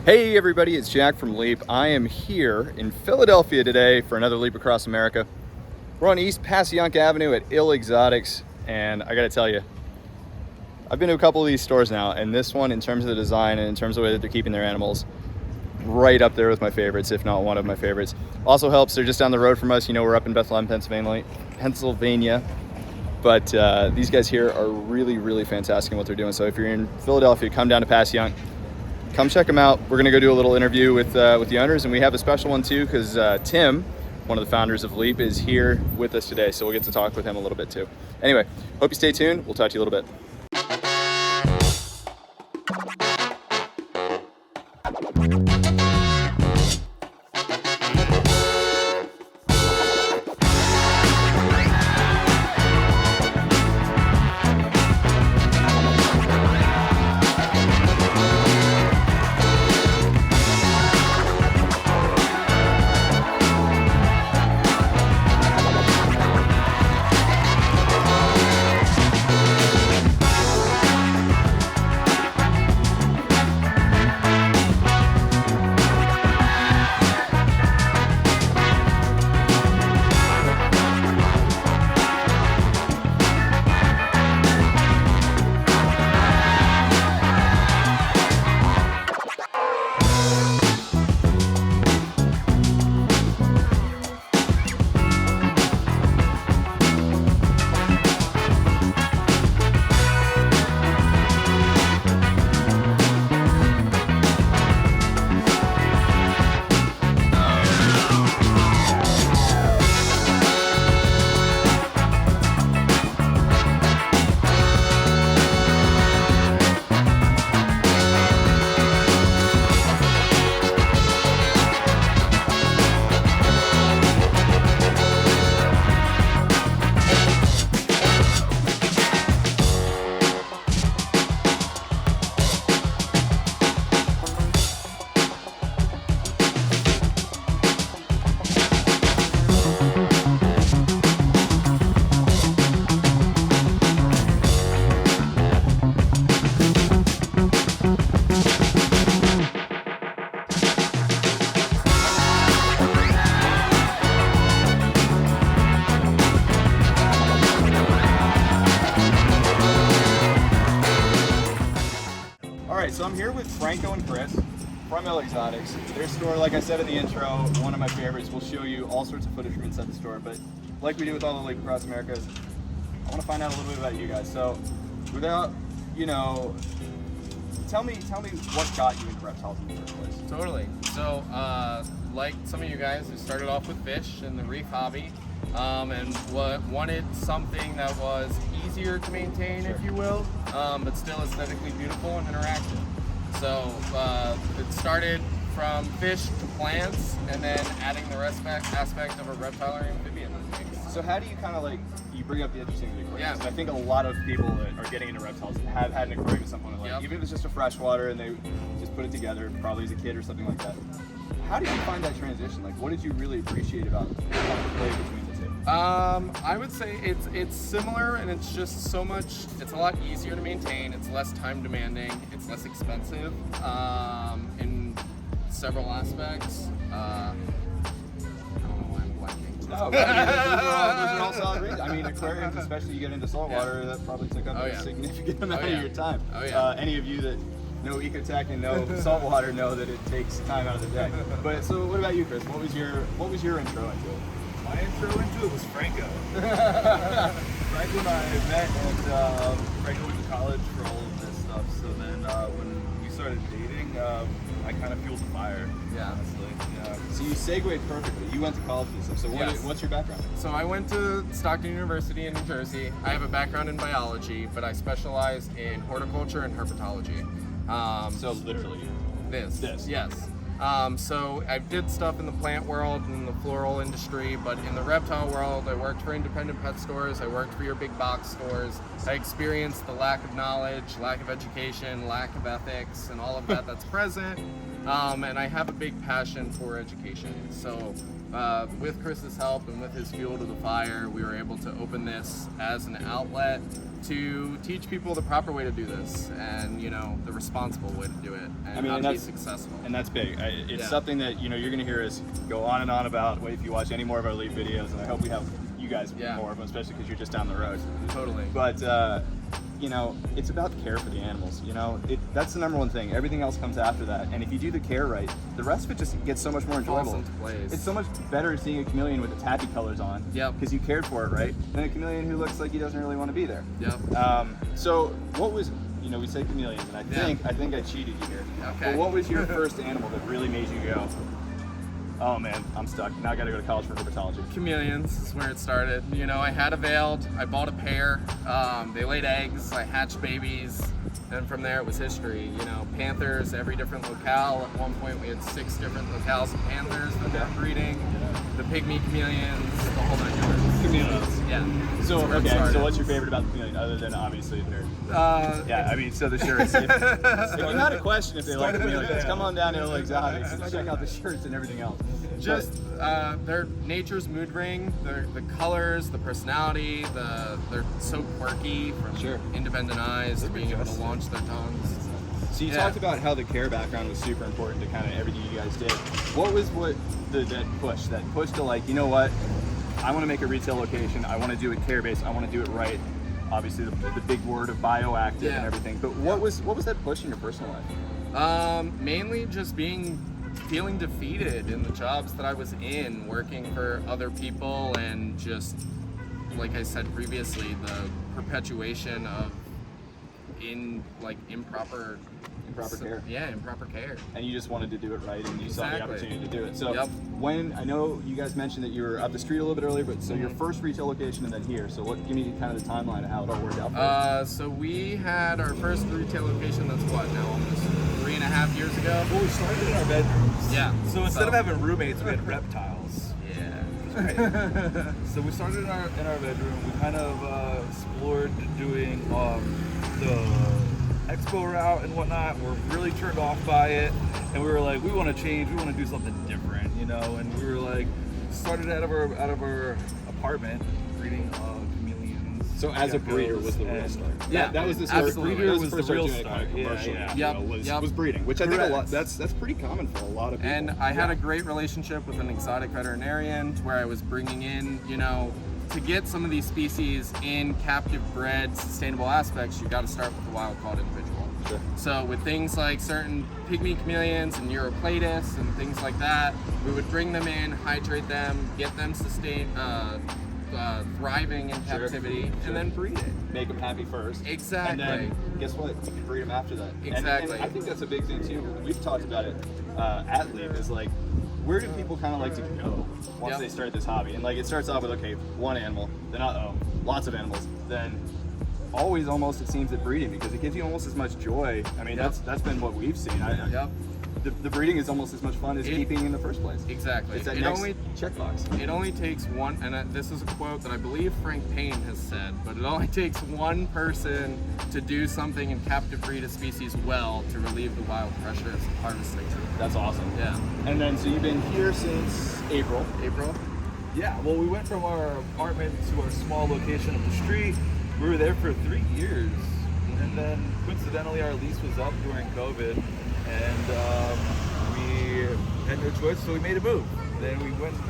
Hey everybody, it's Jack from Leap. I am here in Philadelphia today for another Leap Across America. We're on East Passyunk Avenue at IllExotics, and I gotta tell you, I've been to a couple of these stores now, and this one, in terms of the design and in terms of the way that they're keeping their animals, right up there with my favorites, if not one of my favorites. Also helps, they're just down the road from us. You know, we're up in Bethlehem, Pennsylvania. But these guys here are really, really fantastic in what they're doing. So if you're in Philadelphia, come down to Passyunk. Come check them out. We're gonna go do a little interview with the owners, and we have a special one too, because Tim, one of the founders of Leap, is here with us today, so we'll get to talk with him a little bit too. Anyway, hope you stay tuned. We'll talk to you a little bit. So I'm here with Franco and Chris from IllExotics. Their store, like I said in the intro, one of my favorites. We'll show you all sorts of footage from inside the store, but like we do with all the Leap Across Americas, I want to find out a little bit about you guys. So without, tell me what got you into reptiles in the first place. Totally. So like some of you guys, we started off with fish and the reef hobby, and wanted something that was easier to maintain, Sure. if you will, but still aesthetically beautiful and interactive. So it started from fish to plants, and then adding the aspect of a reptile or amphibian. So how do you kind of you bring up the interesting of the aquarium? Yeah. I think a lot of people that are getting into reptiles have had an aquarium at some point in life, even if it's just a freshwater and they just put it together, probably as a kid or something like that. How did you find that transition? What did you really appreciate about the play between the two? I would say it's similar, and it's just so much. It's a lot easier to maintain. It's less time demanding. It's less expensive in several aspects. I don't know why I'm blanking. No, but those are all solid reasons. I mean, aquariums, especially you get into saltwater, that probably took up a significant amount of your time. Oh, yeah. Any of you that know ecotech and know saltwater know that it takes time out of the day. But so, what about you, Chris? What was your intro into it? My intro into it was Franco. Franco and I met, and Franco went to college for all of this stuff. So then when we started dating, I kind of fueled the fire. Yeah. Honestly. Yeah. So you segued perfectly. You went to college for this stuff. So what's your background? So I went to Stockton University in New Jersey. I have a background in biology, but I specialized in horticulture and herpetology. So literally, This. Yes. So I did stuff in the plant world and in the floral industry, but in the reptile world, I worked for independent pet stores. I worked for your big box stores. I experienced the lack of knowledge, lack of education, lack of ethics, and all of that that's present. And I have a big passion for education. So with Chris's help and with his fuel to the fire, we were able to open this as an outlet to teach people the proper way to do this and, you know, the responsible way to do it and how to be successful. And that's big. It's Yeah. something that, you know, you're going to hear us go on and on about if you watch any more of our Leap videos, and I hope we have you guys more of them, especially because you're just down the road. Totally. But, you know, it's about the care for the animals. You know, that's the number one thing. Everything else comes after that. And if you do the care right, the rest of it just gets so much more enjoyable. Falls into place. It's so much better seeing a chameleon with the tacky colors on, because you cared for it right, than a chameleon who looks like he doesn't really want to be there. So what was, you know, we say chameleons, and I think I cheated you here. Okay. But what was your first animal that really made you go, oh man, I'm stuck. Now I got to go to college for herpetology? Chameleons is where it started. You know, I had a veiled, I bought a pair, they laid eggs, I hatched babies, and from there it was history. You know, panthers, every different locale. At one point we had 6 different locales of panthers that were breeding, the pygmy chameleons, the whole 9 yards. Chameleons. Yeah. So, so what's your favorite about the chameleon, other than obviously their... yeah, I mean, so the shirts. If you had a question if they like chameleons, come on down to IllExotics and check out the shirts and everything else. Just their nature's mood ring, the colors, the personality, they're so quirky from independent eyes to being able to launch their tongues. So you talked about how the care background was super important to kind of everything you guys did. What was that push to, like, you know what, I want to make a retail location, I want to do it care based, I want to do it right. Obviously the big word of bioactive and everything. But what was that push in your personal life? Mainly just feeling defeated in the jobs that I was in, working for other people, and just, like I said previously, the perpetuation of improper care. Yeah, improper care. And you just wanted to do it right, and you saw the opportunity to do it. So when, I know you guys mentioned that you were up the street a little bit earlier, but so your first retail location and then here. So give me kind of the timeline of how it all worked out for you. So we had our first retail location, that's what, now almost 3.5 years ago? Well, we started in our bedrooms. Yeah. So instead of having roommates, we had reptiles. Yeah. So we started in our bedroom. We kind of explored doing the expo route and whatnot. We're really turned off by it, and we were like, we want to change. We want to do something different, you know. And we were like, started out of our apartment breeding chameleons. So as a breeder was the real start. Yeah, that was the start. Absolutely. Breeder was the real start. Was breeding, which I think a lot. That's pretty common for a lot of people. And I had a great relationship with an exotic veterinarian, to where I was bringing in, you know, to get some of these species in captive bred sustainable aspects, you got to start with the wild caught individual. Sure. So with things like certain pygmy chameleons and Europlatus and things like that, we would bring them in, hydrate them, get them thriving in captivity, and then breed it. Make them happy first. Exactly. And then guess what? You can breed them after that. Exactly. And I think that's a big thing too. We've talked about it at Leap, is like, where do people kind of like to go once they start this hobby? And like, it starts off with, okay, one animal, then lots of animals, then always almost it seems that breeding, because it gives you almost as much joy. I mean, that's been what we've seen. The breeding is almost as much fun as keeping in the first place. Exactly. It's that next checkbox. It only takes one, and this is a quote that I believe Frank Payne has said, but it only takes one person to do something and captive breed a species well to relieve the wild pressures of harvesting. That's awesome. Yeah. And then, so you've been here since April. Yeah, well, we went from our apartment to our small location up the street. We were there for 3 years, and then coincidentally our lease was up during COVID, and we had no choice, so we made a move. Then we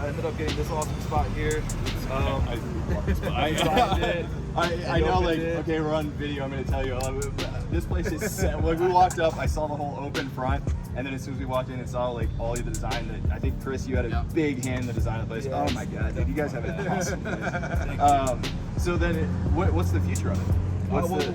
ended up getting this awesome spot here. I know, like, okay, we're on video, I'm going to tell you, this place is set. Like, we walked up, I saw the whole open front, and then as soon as we walked in and saw, like, all of the design, that I think, Chris, you had a big hand in the design of the place. Yes. Oh my God, dude, you guys have an awesome place. So then, what's the future of it?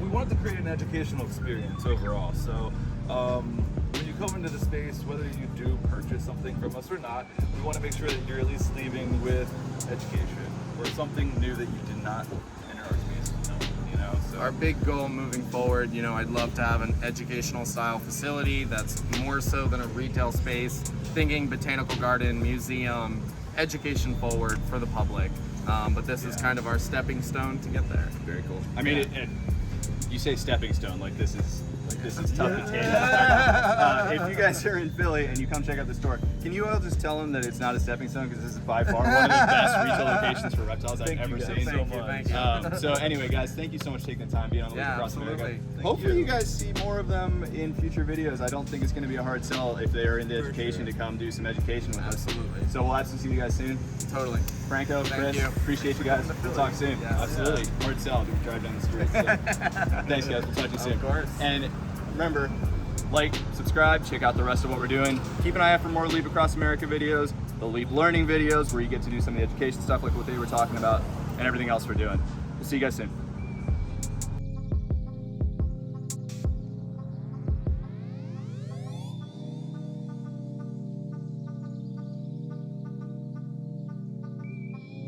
We wanted to create an educational experience overall. So when you come into the space, whether you do purchase something from us or not, we want to make sure that you're at least leaving with education or something new that you did not enter our space with, you know. So Our big goal moving forward, you know, I'd love to have an educational style facility that's more so than a retail space, thinking botanical garden, museum, education forward for the public. But this is kind of our stepping stone to get there. Very cool. I mean, you say stepping stone, like this is This is tough to take. If you guys are in Philly and you come check out the store, can you all just tell them that it's not a stepping stone, because this is by far one of the best retail locations for reptiles I've ever seen. Thank you. So anyway, guys, thank you so much for taking the time being on the Leap Across America. Hopefully you guys see more of them in future videos. I don't think it's going to be a hard sell if they are into education to come do some education with us. Absolutely. So we'll have to see you guys soon. Totally. Franco, Thank Chris, you. appreciate you guys. We'll talk soon. Yes. Absolutely. Hard sell if we drive down the street. So. Thanks, guys. We'll talk to you soon. Of course. And remember, like, subscribe, check out the rest of what we're doing. Keep an eye out for more Leap Across America videos, the Leap Learning videos, where you get to do some of the education stuff like what they were talking about, and everything else we're doing. We'll see you guys soon.